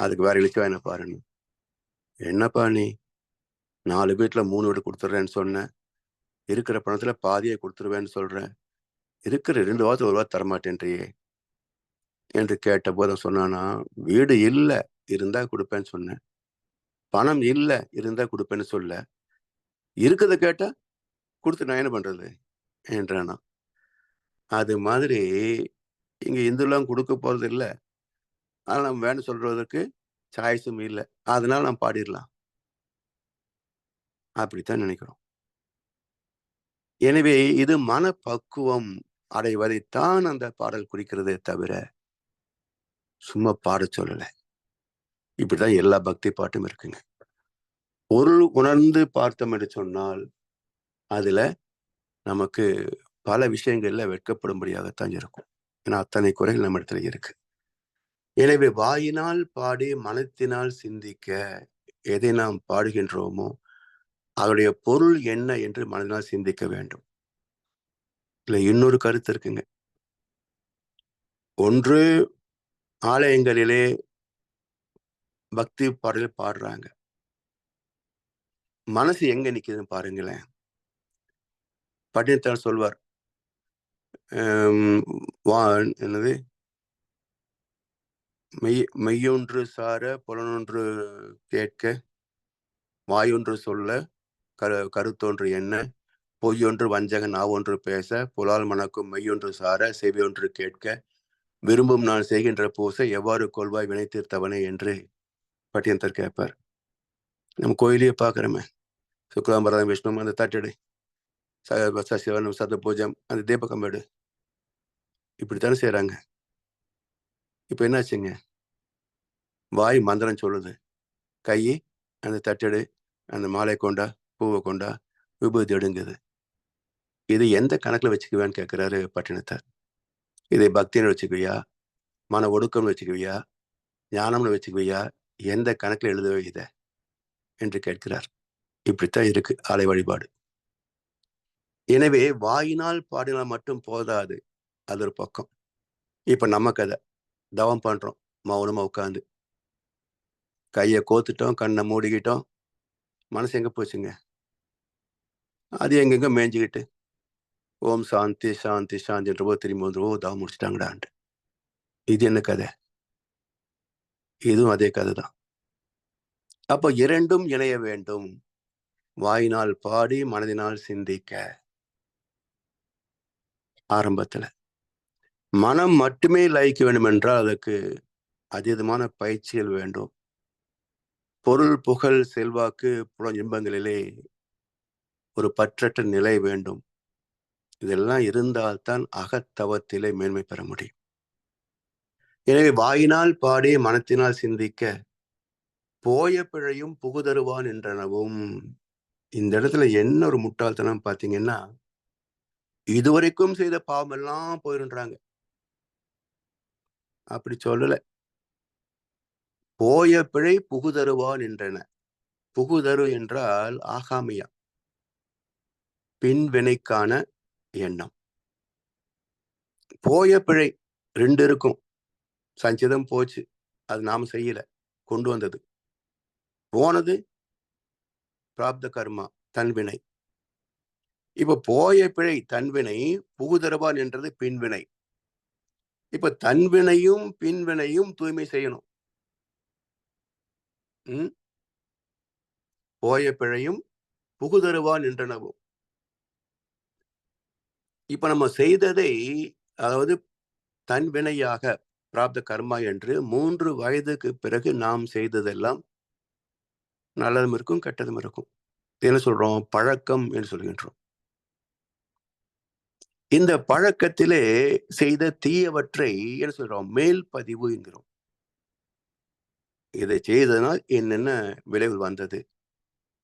அதுக்கு வேற இழுக்கவா என்ன பாருன்னு. என்னப்பா நீ 4 வீட்டுல 3 வீடு கொடுத்துட்றேன்னு சொன்ன, இருக்கிற பணத்துல பாதியை கொடுத்துருவேன்னு சொல்றேன், இருக்கிற 2 வாத்து 1 வாத்து தரமாட்டேன்றியே என்று கேட்ட போதும் சொன்னானா, வீடு இல்ல இருந்தா கொடுப்பேன்னு சொன்னேன், பணம் இல்ல இருந்தா கொடுப்பேன்னு சொல்ல, இருக்கிறத கேட்டா கொடுத்து நான் என்ன பண்றது என்றானா. அது மாதிரி இங்க இந்துலாம் கொடுக்க போறது இல்லை, ஆனால் நம்ம வேணும் சொல்றதுக்கு சாய்ஸும் இல்லை, அதனால நம்ம பாடிடலாம், அப்படித்தான் நினைக்கிறோம். எனவே இது மனப்பக்குவம் அடைவதைத்தான் அந்த பாடல் குறிக்கிறதே தவிர சும்மா பாட சொல்லல. இப்படிதான் எல்லா பக்தி பாட்டும் இருக்குங்க. பொருள் உணர்ந்து பார்த்தோம் என்று சொன்னால் அதுல நமக்கு பல விஷயங்கள்ல வெட்கப்படும்படியாகத்தான் இருக்கும். ஏன்னா அத்தனை குறைகள் நம்ம இடத்துல இருக்கு. எனவே வாயினால் பாடி மனத்தினால் சிந்திக்க எதை நாம் பாடுகின்றோமோ அதனுடைய பொருள் என்ன என்று மனதினால் சிந்திக்க வேண்டும். இல்ல இன்னொரு கருத்து இருக்குங்க. ஒன்று, ஆலயங்களிலே பக்தி பாடல் பாடுறாங்க, மனசு எங்க நிக்குதுன்னு பாருங்களேன். பட்டினத்தார் சொல்வார், என்னது, மெய்யொன்று சார புலனொன்று கேட்க வாயொன்று சொல்ல கருத்தொன்று என்ன பொய்யொன்று வஞ்சகன் நாவொன்று பேச புலால் மணக்கும் மெய்யொன்று சார செவியொன்று கேட்க விரும்பும் நான் செய்கின்ற பூசை எவ்வாறு கொள்வாய் வினை தீர்த்தவனே என்று பட்டினத்தார் கேட்பார். நம்ம கோயிலையே பார்க்குறோமே, சுக்லாம்பரம் விஷ்ணு அந்த தட்டடு சசிவனம் சத பூஜம் அந்த தீபகம்பேடு இப்படித்தானே செய்யறாங்க. இப்ப என்னாச்சுங்க, வாய் மந்திரம் சொல்லுது, கை அந்த தட்டடு அந்த மாலை கொண்டா பூவை கொண்டா விபூதி எடுங்குது. இது எந்த கணக்குல வச்சுக்குவேன்னு கேட்கிறாரு பட்டினத்தார். இதை பக்தின்னு வச்சுக்குவியா, மன ஒடுக்கம்னு வச்சுக்குவியா, ஞானம்னு வச்சுக்குவியா, எந்த கணக்குல எழுதவே இதை என்று கேட்கிறார். இப்படித்தான் இருக்கு ஆலை வழிபாடு. எனவே வாயினால் பாடினால் மட்டும் போதாது, அது ஒரு பக்கம். இப்ப நம்ம கதை, தவம் பண்றோம் மௌனமா உட்காந்து, கையை கோத்துட்டோம், கண்ணை மூடிக்கிட்டோம், மனசு எங்க போச்சுங்க, அது எங்கெங்க மேய்ஞ்சுக்கிட்டு ஓம் சாந்தி சாந்தி சாந்தின்றபோ திரும்பி வந்து தவம் முடிச்சிட்டாங்கடான்ட்டு. இது என்ன கதை? இதுவும் அதே கதை தான். அப்போ இரண்டும் இணைய வேண்டும். வாயினால் பாடி மனதினால் சிந்திக்க. ஆரம்பத்துல மனம் மட்டுமே லயிக்க வேண்டும் என்றால் அதற்கு அதீதமான பயிற்சிகள் வேண்டும். பொருள், புகழ், செல்வாக்கு, புல இன்பங்களிலே ஒரு பற்றற்ற நிலை வேண்டும். இதெல்லாம் இருந்தால்தான் அகத்தவத்திலே மேன்மை பெற முடியும். எனவே வாயினால் பாடி மனத்தினால் சிந்திக்க போய பிழையும் புகுதருவான் என்றனவும். இந்த இடத்துல என்ன ஒரு முட்டாள்தனம் பார்த்தீங்கன்னா, இதுவரைக்கும் செய்த பாவம் எல்லாம் போயிருன்றாங்க. அப்படி சொல்லல. போய பிழை புகுதருவான் என்றன. புகுதரு என்றால் ஆகாமியா, பின்வினைக்கான எண்ணம். போய பிழை 2 இருக்கும். சஞ்சிதம் போச்சு, அது நாம செய்யல, கொண்டு வந்தது. போனது பிராப்த கர்மா, தன்வினை. இப்ப போய பிழை தன்வினை, புகுதருவான் என்றது பின்வினை. இப்ப தன்வினையும் பின்வினையும் தூய்மை செய்யணும். போய பிழையும் புகுதருவான் என்றனவும். இப்ப நம்ம செய்ததை, அதாவது தன்வினையாக பிராப்த கர்மா என்று 3 வயதுக்கு பிறகு நாம் செய்ததெல்லாம் நல்லதும் இருக்கும், கெட்டதும் இருக்கும். என்ன சொல்றோம்? பழக்கம் என்று சொல்கின்றோம். இந்த பழக்கத்திலே செய்த தீயவற்றை என்ன சொல்றோம்? மேல் பதிவு என்கிறோம். இதை செய்ததனால் என்னென்ன விளைவுகள் வந்தது,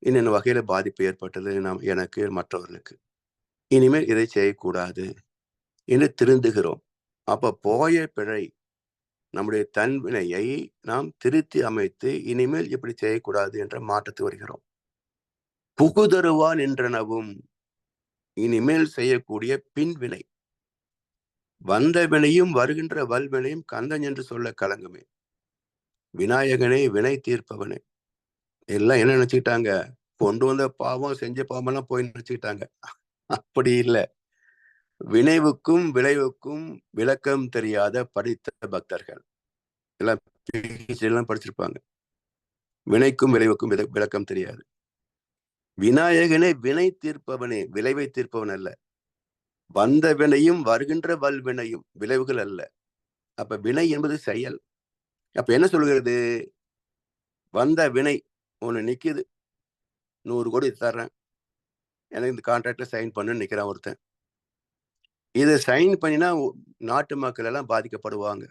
என்னென்ன வகையில பாதிப்பு ஏற்பட்டது எனக்கு, மற்றவர்களுக்கு, இனிமேல் இதை செய்யக்கூடாது என்று திருந்துகிறோம். அப்ப போய பிழை, நம்முடைய தன்வினையை நாம் திருத்தி அமைத்து இனிமேல் இப்படி செய்யக்கூடாது என்ற மாற்றத்தை வருகிறோம். புகுதருவான் என்றனவும், இனிமேல் செய்யக்கூடிய பின்வினை. வந்த வினையும் வருகின்ற வல்வினையும் கந்தன் என்று சொல்ல கலங்குமே. விநாயகனே வினை தீர்ப்பவனே. எல்லாம் என்ன நினைச்சுக்கிட்டாங்க? கொண்டு வந்த பாவம், செஞ்ச பாவம் எல்லாம் போய் நினைச்சுக்கிட்டாங்க. அப்படி இல்லை. வினைவுக்கும் விளைவுக்கும் விளக்கம் தெரியாத படித்த பக்தர்கள் எல்லாம் படிச்சிருப்பாங்க. வினைக்கும் விளைவுக்கும் விளக்கம் தெரியாது. விநாயகனே வினை தீர்ப்பவனே, விளைவை தீர்ப்பவன் அல்ல. வந்த வினையும் வருகின்ற வல்வினையும் விளைவுகள் அல்ல. அப்ப வினை என்பது செயல். அப்ப என்ன சொல்கிறது? வந்த வினை ஒண்ணு நிக்குது, 100 கோடி தர்றேன், எனக்கு இந்த கான்ட்ராக்ட்ல சைன் பண்ணுன்னு நிக்கிறான் ஒருத்தன். இதை சைன் பண்ணினா நாட்டு மக்கள் எல்லாம் பாதிக்கப்படுவாங்க.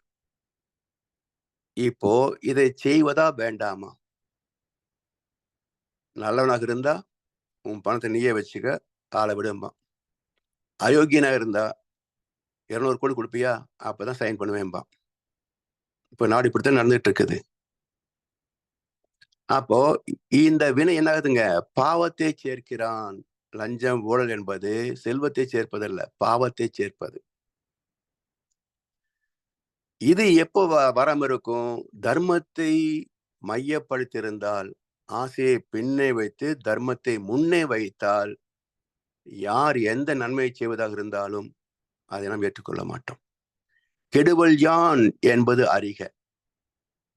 இப்போ இதை செய்வதா வேண்டாமா? நல்லவனாக இருந்தா உன் பணத்தை நீயே வச்சுக்க, ஆளை விடும்பா. அயோக்கியனா இருந்தா 200 கோடி கொடுப்பியா? அப்பதான் சைன் பண்ணுவேன்பா. இப்ப நாடு இப்படித்தான் நடந்துட்டு இருக்குது. அப்போ இந்த வினை என்ன ஆகுதுங்க? பாவத்தை சேர்க்கிறான். லஞ்சம், ஊழல் என்பது செல்வத்தை சேர்ப்பதல்ல, பாவத்தை சேர்ப்பது. இது எப்போ வராம இருக்கும்? தர்மத்தை மையப்படுத்தியிருந்தால், ஆசையை பின்னே வைத்து தர்மத்தை முன்னே வைத்தால், யார் எந்த நன்மையை செய்வதாக இருந்தாலும் அதை நாம் ஏற்றுக்கொள்ள மாட்டோம். கெடுவல் யான் என்பது அறிக,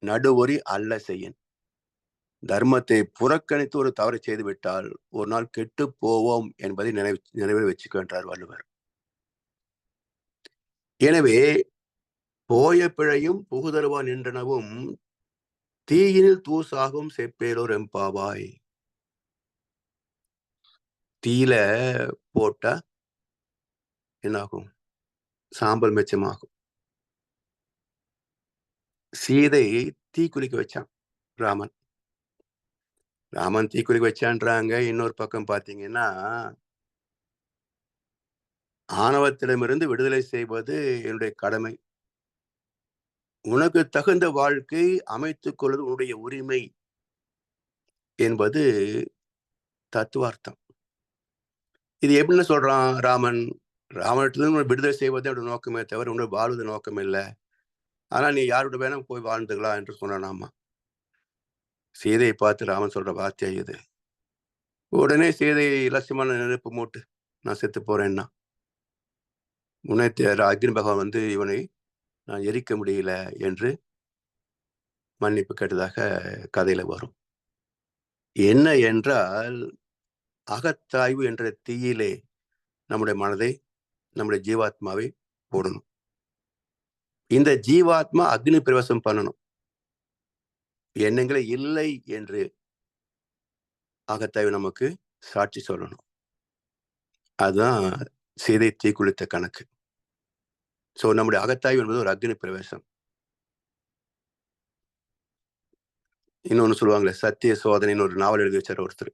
நடுவொறி அல்ல செய்யன். தர்மத்தை புறக்கணித்து ஒரு தவறை செய்து விட்டால் ஒரு நாள் கெட்டு போவோம் என்பதை நினைவில் வச்சுக்கின்றார் வள்ளுவர். எனவே போய பிழையும் புகுதருவான் என்றனவும் தீயினில் தூசாகும் செப்பேலோர் எம்பாவாய். தீயில போட்டா என்னாகும்? சாம்பல் மிச்சமாகும். சீதை தீக்குளிக்க வச்சான் ராமன். ராமன் தீக்குளிக்க வச்சான்றாங்க. இன்னொரு பக்கம் பாத்தீங்கன்னா, ஆணவத்திடமிருந்து விடுதலை செய்வது என்னுடைய கடமை, உனக்கு தகுந்த வாழ்க்கை அமைத்துக் கொள்வது உன்னுடைய உரிமை என்பது தத்துவார்த்தம். இது எப்படின்னு சொல்றான் ராமன்? ராமனிடத்திலிருந்து விடுதலை செய்வதே அவருடைய நோக்கமே தவிர உன்னுடைய வாழ்வது நோக்கம் இல்லை. ஆனா நீ யாரோட வேணும் போய் வாழ்ந்துக்கலாம் என்று சொன்னானாமா. சீதையை பார்த்து ராமன் சொல்ற வார்த்தை இது. உடனே சீதை இலட்சியமான நெருப்பு மூட்டு, நான் செத்து போறேன்னா. முன்னேற்ற அக்னி பகவான் வந்து இவனை நான் எரிக்க முடியல என்று மன்னிப்பு கேட்டதாக கதையில வரும். என்ன என்றால், அகத்தாய்வு என்ற தீயிலே நம்முடைய மனதை, நம்முடைய ஜீவாத்மாவை போடணும். இந்த ஜீவாத்மா அக்னி பிரவேசம் பண்ணணும். எண்ணங்களே இல்லை என்று அகத்தாய்வு நமக்கு சாட்சி சொல்லணும். அதுதான் சீதை தீக்குளித்த கணக்கு. சோ நம்முடைய அகத்தாய்வு என்பது ஒரு அக்னி பிரவேசம். இன்னொன்னு சொல்லுவாங்களே, சத்திய சோதனைன்னு ஒரு நாவல் எழுதி வச்சார் ஒருத்தர்.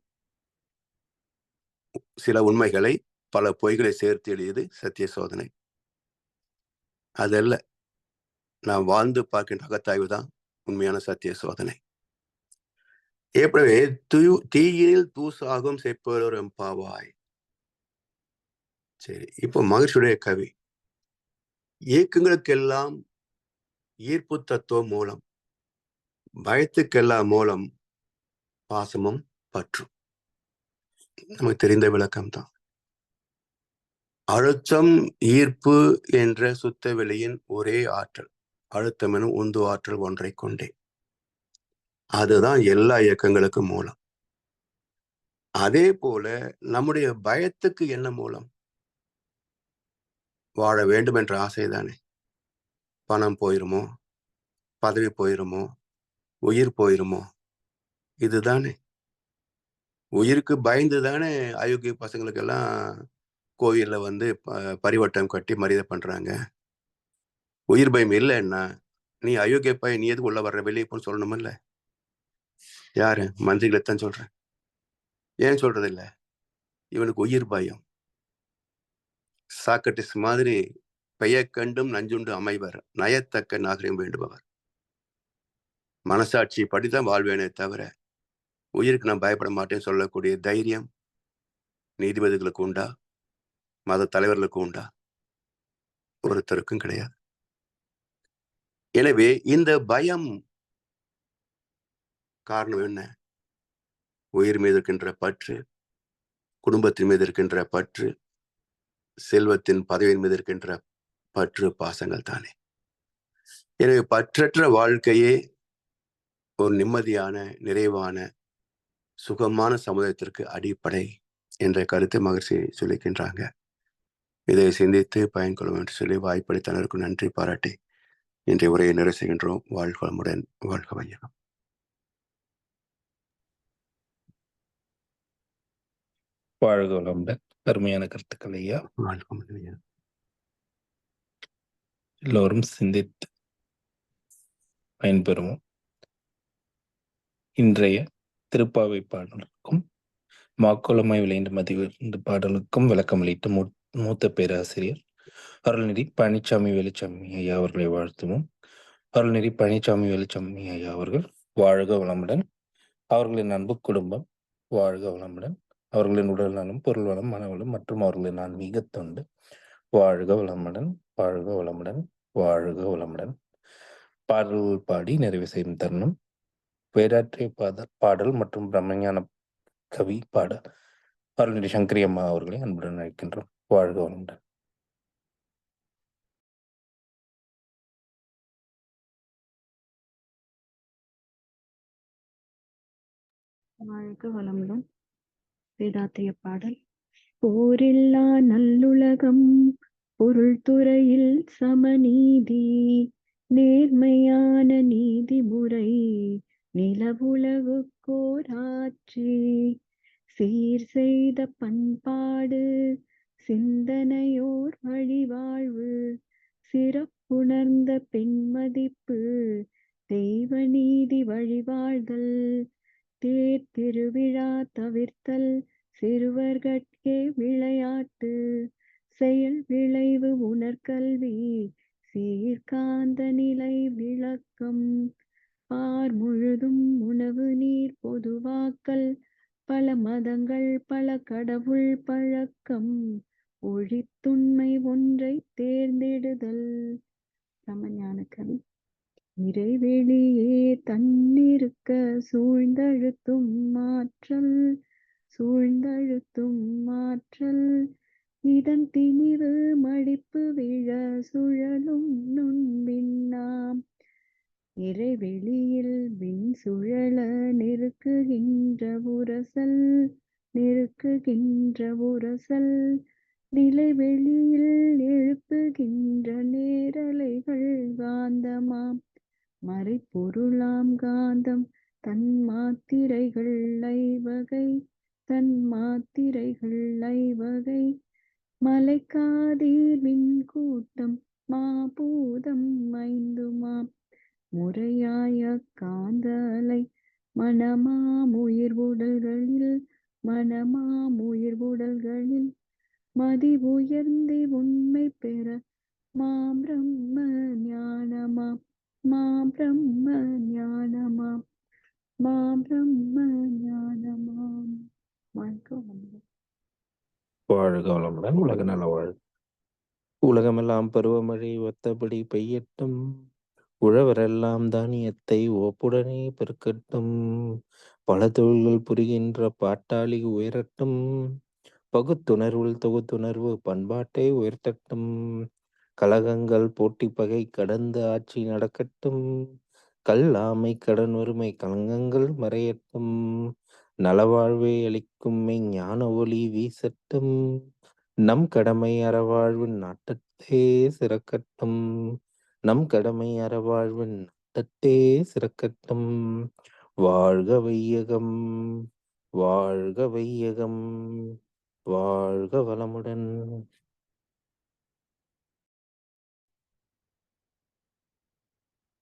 சில உண்மைகளை பல பொய்களை சேர்த்து எழுதியது சத்திய சோதனை. அதல்ல, நாம் வாழ்ந்து பார்க்கின்ற அகத்தாய்வு தான் உண்மையான சத்திய சோதனை. ஏற்கனவே தீயினில் தூசாகும் செப்போர் எம்பாவாய். சரி, இப்போ மகிழ்ச்சியுடைய கவி. இயக்கங்களுக்கெல்லாம் ஈர்ப்பு தத்துவம் மூலம், பயத்துக்கெல்லாம் மூலம் பாசமும் பற்றும். நமக்கு தெரிந்த விளக்கம் தான். அழுத்தம் ஈர்ப்பு என்ற சுத்த வெளியின் ஒரே ஆற்றல், அழுத்தம் எனும் உந்து ஆற்றல் ஒன்றை கொண்டே. அதுதான் எல்லா இயக்கங்களுக்கும் மூலம். அதே போல நம்முடைய பயத்துக்கு என்ன மூலம்? வாழ வேண்டும் என்ற ஆசைதானே. பணம் போயிருமோ, பதவி போயிருமோ, உயிர் போயிருமோ, இதுதானே. உயிருக்கு பயந்து தானே அயோக்கிய பசங்களுக்கெல்லாம் கோயில்ல வந்து பரிவட்டம் கட்டி மரியாதை பண்றாங்க. உயிர் பயம் இல்லைன்னா நீ அயோக்கிய பையன், நீ எதுக்கு உள்ள வர்ற, வெளியே போன்னு சொல்லணுமில்ல. யாரு? மந்திரிகளைத்தான் சொல்றேன். ஏன் சொல்றது இல்ல? இவனுக்கு உயிர் பயம். சாக்ரட்டிஸ் மாதிரி பெயர் கண்டும் நஞ்சுண்டு அமைவர், நயத்தக்க நாகரிகம் வேண்டுபவர். மனசாட்சி படிதான் வாழ்வேனே தவிர உயிருக்கு நான் பயப்பட மாட்டேன்னு சொல்லக்கூடிய தைரியம் நீதிபதிகளுக்கு உண்டா? மத தலைவர்களுக்கு உண்டா? ஒருத்தருக்கும் கிடையாது. எனவே இந்த பயம் காரணம் என்ன? உயிர் மீது இருக்கின்ற பற்று, குடும்பத்தின் மீது இருக்கின்ற பற்று, செல்வத்தின் பதவியின் மீது இருக்கின்ற பற்று, பாசங்கள் தானே. எனவே பற்றற்ற வாழ்க்கையே ஒரு நிம்மதியான, நிறைவான, சுகமான சமுதாயத்திற்கு அடிப்படை என்ற கருத்தை மகிழ்ச்சி சொல்லிக்கின்றாங்க. இதை சிந்தித்து பயன்கொள்ளும் என்று சொல்லி வாய்ப்பளித்தனருக்கு நன்றி பாராட்டி இன்றைய உரையை நிறைவு செய்கின்றோம். வாழ்க வளமுடன், வாழ்க வையகம். வாழ்க வளமுடன். அருமையான கருத்துக்கள் ஐயா. வாழ்க வளமுடன். எல்லோரும் சிந்தித்து பயன்பெறுவோம். இன்றைய திருப்பாவை பாடலுக்கும் மாக்கோலமாய் விளைந்த மதிவு பாடலுக்கும் விளக்கமளித்த மூத்த பேராசிரியர் அருள்நிதி பழனிசாமி வேலுச்சாமி ஐயா அவர்களை வாழ்த்துவோம். அருள்நிதி பழனிசாமி வேலுச்சாமி ஐயா அவர்கள் வாழ்க வளமுடன். அவர்களின் அன்பு குடும்பம் வாழ்க வளமுடன். அவர்களின் உடல் நலம், பொருள் வளம், மனவளம் மற்றும் அவர்களின் ஆன்மீக தொண்டு வாழ்க வளமுடன், வாழ்க வளமுடன், வாழ்க வளமுடன். பாடல் பாடி நிறைவு செய்யும் தருணம் வேதாற்றிய பாடல் மற்றும் பிரம்மஞான கவி பாடல் அருள்நிதி சங்கரி அம்மா அவர்களை அன்புடன் அழைக்கின்றோம். வாழ்க வளமுடன். வாழ்க வளமுடன். வேதாத்திரிய பாடல். போரில்லா நல்லுலகம், பொருள் துறையில் சமநீதி, நேர்மையான நீதிமுறை, நிலவுலகுக்கோராட்சி, சீர் செய்த பண்பாடு, சிந்தனையோர் வழிவாழ்வு, சிறப்புணர்ந்த பெண்மதிப்பு, தெய்வ நீதி வழிவாழ்தல், தேர் திருவிழா தவிர்த்தல், சிறுவர்கட்கே விளையாட்டு, செயல் விளைவு உணர்கல்வி, சீர்காந்த நிலை விளக்கம், பார் முழுதும் உணவு நீர் பொதுவாக்கல், பல மதங்கள் பல கடவுள் பழக்கம், ஒழித்துண்மை ஒன்றை தேர்ந்தெடுதல். பிரம்மஞான கவி. இறைவெளியே தன்னிருக்க சூழ்ந்தழுத்தும் மாற்றல், சூழ்ந்தழுத்தும் மாற்றல், இதன் திணிவு மடிப்பு விழ சுழலும் நுண்விண்ணாம் இறைவெளியில் விண் சுழல நெருக்குகின்ற உரசல் நிலைவெளியில் எழுப்புகின்ற நேரலைகள் காந்தமாம் மறைப்பொருளாம் காந்தம் தன் மாத்திரைகள் ஐவகை மலைக்காதீர் விண்கூட்டம் மாபூதம் ஐந்துமாம் முறையாய காந்த அலை மனமாம் உயிர்வுடல்களில் மதி உயர்ந்தி உண்மை பெற மாம் பிரம்ம ஞானமாம் வாழ்க வளமுடன். உலக நல வாழ். உலகமெல்லாம் பருவமழை ஒத்தபடி பெய்யட்டும். உழவரெல்லாம் தானியத்தை ஒப்புடனே பெருக்கட்டும். பல தொழில்கள் புரிகின்ற பாட்டாளி உயரட்டும். பகுத்துணர்வுள் தொகுத்துணர்வு பண்பாட்டை உயர்த்தட்டும். கலகங்கள் போட்டி பகை கடந்த ஆட்சி நடக்கட்டும். கல்லாமை கடன் வறுமை கலங்கங்கள் மறையட்டும். நலவாழ்வை அளிக்கும் ஞான ஒளி வீசட்டும். நம் கடமை அறவாழ்வு நாட்டத்தே சிறக்கட்டும். வாழ்க வையகம், வாழ்க வையகம், வாழ்க வளமுடன்.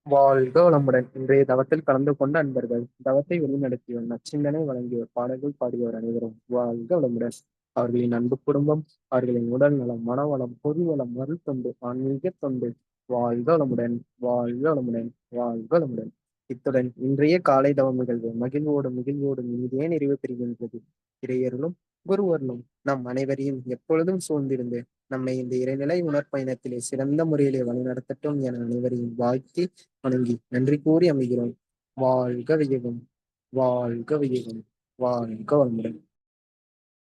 வாழ்க வளமுடன். இன்றைய தவத்தில் கலந்து கொண்ட அன்பர்கள், தவத்தை வழிநடத்தியோர், நச்சிந்தனை பாடல்கள் பாடியோர் அனைவரும் வாழ்க வளமுடன். அவர்களின் அன்பு குடும்பம், அவர்களின் உடல் நலம், மனவளம், பொதுவளம், அருள் தொண்டு, ஆன்மீக தொண்டு வாழ்க வளமுடன், வாழ்க வளமுடன், வாழ்க வளமுடன். இத்துடன் இன்றைய காலை தவம் நிகழ்வு மகிழ்வோடும் இனிதே நிறைவு பெறுகின்றது. இறையருளும் குருவருளும் நம் அனைவரையும் எப்பொழுதும் சூழ்ந்திருந்து நம்மை இந்த இறைநிலை உணர்பயணத்திலே சிறந்த முறையிலே வழிநடத்தட்டும் என அனைவரையும் வாழ்த்தி வணங்கி நன்றி கூறி அமைகிறோம். வாழ்க வையகம், வாழ்க வையகம், வாழ்க வளமுடன்.